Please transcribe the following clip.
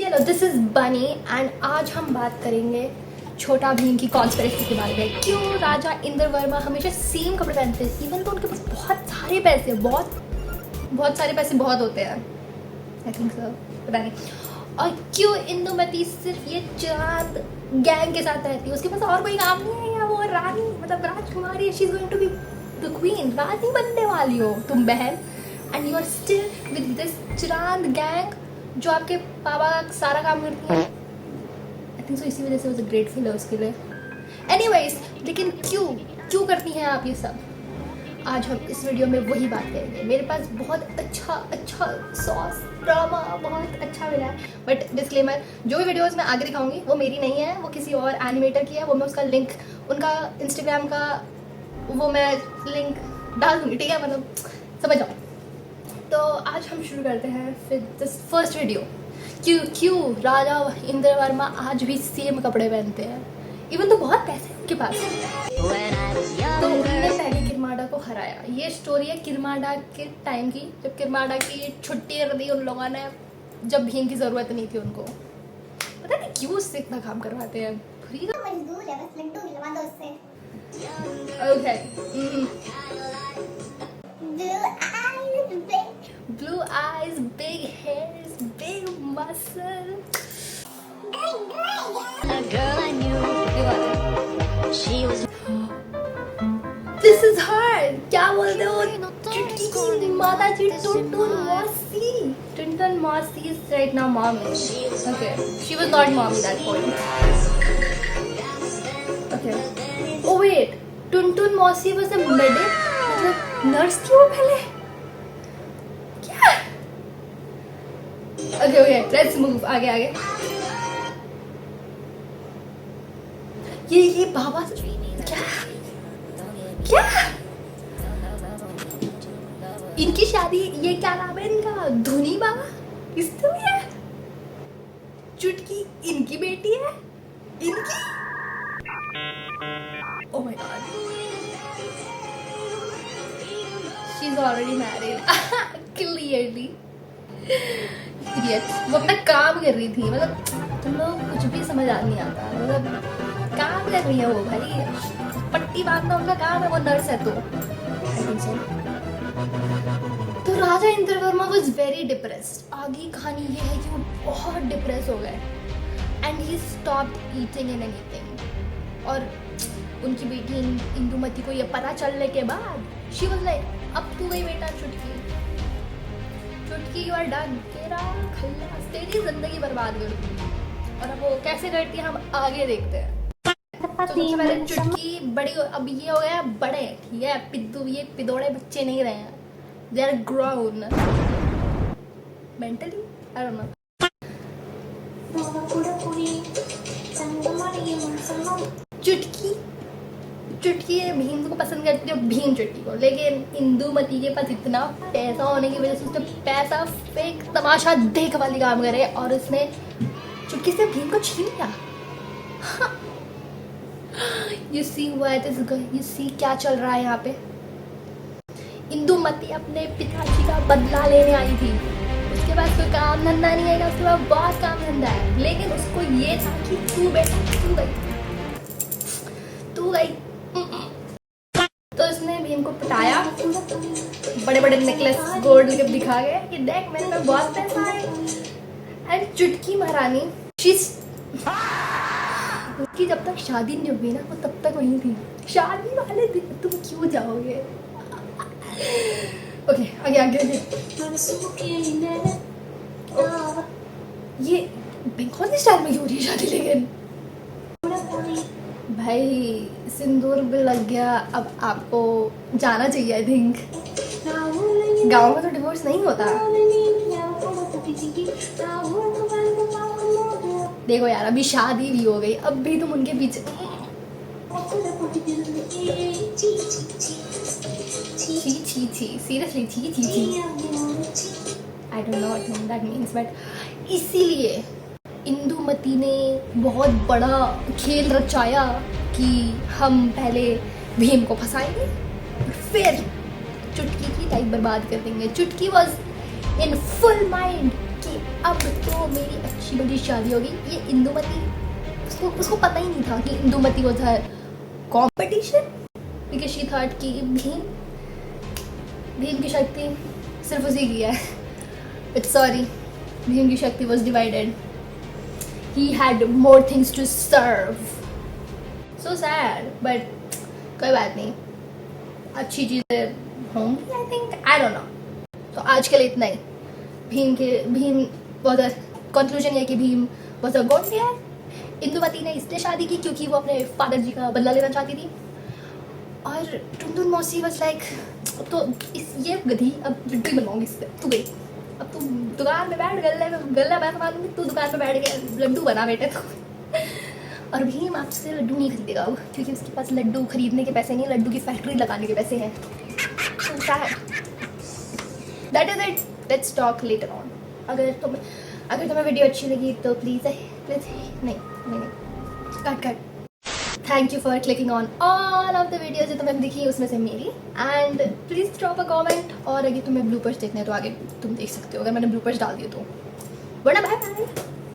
चलो this is बनी and आज हम बात करेंगे छोटा भीम की कॉन्स्पिरेसी के बारे में। क्यों राजा इंद्र वर्मा हमेशा सेम कपड़े पहनते हैं इवन तो उनके पास बहुत सारे पैसे बहुत सारे पैसे बहुत होते हैं। आई थिंक सो, पता नहीं। और क्यों इंदुमती सिर्फ ये चांद गैंग के साथ रहती है, उसके पास और कोई काम नहीं है या वो रानी मतलब राजकुमारी, she is going to be the queen, रानी बनने वाली हो तुम बहन and you are still with this chand gang जो आपके पापा का सारा काम करती है। आई थिंक सो इसी वजह से वो ग्रेटफुल है उसके लिए। एनीवेज, लेकिन क्यों करती हैं आप ये सब? आज हम इस वीडियो में वही बात करेंगे। मेरे पास बहुत अच्छा सॉस ड्रामा बहुत अच्छा मिला है, बट डिस्क्लेमर, जो भी वीडियोस मैं आगे दिखाऊंगी वो मेरी नहीं है, वो किसी और एनिमेटर की है। वो मैं उसका लिंक, उनका इंस्टाग्राम का वो मैं लिंक डाल दूंगी, ठीक है, मतलब समझ जाओ। तो आज हम शुरू करते हैं फिर दिस फर्स्ट वीडियो। क्यों राजा इंद्र वर्मा आज भी सेम कपड़े पहनते हैं इवन तो बहुत पैसे हैं उनके पास। तो उन्होंने पहले किरमाड़ा को हराया। ये स्टोरी है किरमाड़ा के टाइम की, जब किरमाड़ा की छुट्टी कर दी उन लोगों ने, जब भीम की जरूरत नहीं थी उनको। पता नहीं क्यों उससे इतना काम करवाते हैं। मजदूर है, बस लड्डू दिलवा दो उससे। Blue eyes, big hairs, big muscle. A girl I knew, she was This is her. क्या बोलते हो? चुटकी की माता जी टुनटुन मौसी. टुनटुन मौसी is right now mommy. Okay, she was not mommy that point. Okay. Oh wait, Tuntun मौसी was a medic. मतलब नर्स थी वो पहले. Okay, let's move आगे। ये बाबा क्या इनकी शादी, ये क्या नाम है इनका, धोनी बाबा किससे हुई है? चुटकी इनकी बेटी है, इनकी। Oh my God, she's already married. Clearly. वो अपना काम कर रही थी, मतलब तुम लोग कुछ भी समझ नहीं आता, मतलब काम कर रही है वो भाई, पट्टी बांधना उनका काम है, वो नर्स है। तो Raja Indra Varma was very depressed. आगे कहानी ये है कि वो बहुत डिप्रेस हो गए and he stopped eating and anything. और उनकी बेटी इंदुमती को ये पता चलने के बाद शी वाज लाइक, अब तू गई बेटा चुटकी, यू आर डन, तेरा खल्लास, तेरी जिंदगी बर्बाद कर दूंगी। और अब वो कैसे करती है हम आगे देखते हैं। तो सबसे पहले चुटकी बड़ी, अब ये हो गया बड़े, ठीक है, पिद्दू, ये पिदोड़े बच्चे नहीं रहे हैं, they are grown mentally, I don't know. Chutki Bheem को पसंद करती है, भीम चुटकी को, लेकिन इंदुमती के पास इतना पैसा होने की वजह से उसने पैसा फेक तमाशा देख वाली काम करे और उसने चुटकी से भीम को छीन लिया। You see what is going, you see क्या चल रहा है यहाँ पे। इंदुमती अपने पिताजी का बदला लेने आई थी, उसके पास कोई काम धंधा नहीं है, उसके पास बहुत काम धंधा है, लेकिन उसको ये था कि तू बेटा तू गई। तो उसने भीम को पटाया, बड़े नेकलेस गोल्ड के दिखा गए कि देख मेरे पे बहुत पैसा है। एंड चुटकी महारानी उसकी जब तक शादी नहीं हुई ना, वो तब तक वहीं थी। शादी वाले दिन तुम क्यों जाओगे? ओके, आगे। ये बंगाली स्टाइल में क्यों हो रही है शादी? लेकिन भाई सिंदूर भी लग गया, अब आपको जाना चाहिए। आई थिंक गाँव में तो डिवोर्स नहीं होता। देखो यार, अभी शादी भी हो गई, अब भी तुम उनके पीछे सीरियसली छी। आई don't know what that means, but इसीलिए इंदुमती ने बहुत बड़ा खेल रचाया कि हम पहले भीम को फंसाएंगे और फिर चुटकी की लाइफ बर्बाद कर देंगे। चुटकी वॉज इन फुल माइंड कि अब तो मेरी अच्छी बड़ी शादी होगी। ये इंदुमती, उसको पता ही नहीं था कि इंदुमती वो था कॉम्पिटिशन, बिकॉज शी थॉट कि भीम की शक्ति सिर्फ उसी की है। इट्स सॉरी, भीम की शक्ति was divided. He had more things to serve. So sad, but कोई बात नहीं, अच्छी चीज़ें होंगी I think, I don't know. तो आज के लिए इतना ही। भीम बहुत कंक्लूजन है कि भीम बहुत गोंड है। इंदुमती ने इसलिए शादी की क्योंकि वो अपने फादर जी का बदला लेना चाहती थी। और टुनटुन मौसी वाज लाइक अब तो ये गधी अब लड्डू बनवाऊंगी इससे, तू गई अब तू दुकान में बैठ, गल्ला मैं खा लूँगी, तू दुकान में बैठ के लड्डू बना बेटे तू। और भीम आपसे लड्डू नहीं खरीदेगा अब, क्योंकि उसके पास लड्डू खरीदने के पैसे नहीं, लड्डू की फैक्ट्री लगाने के पैसे हैं। That is it, let's talk later on. अगर तुम्हें वीडियो अच्छी लगी तो प्लीज़ नहीं cut thank you for clicking on all of the videos जो तुम्हें दिखी उसमें से मेरी। And please drop a comment, और अगर तुम्हें ब्लूपर्स देखने हैं तो आगे तुम देख सकते हो, अगर मैंने ब्लूपर्स डाल दिए तो। वरना बाय बाय।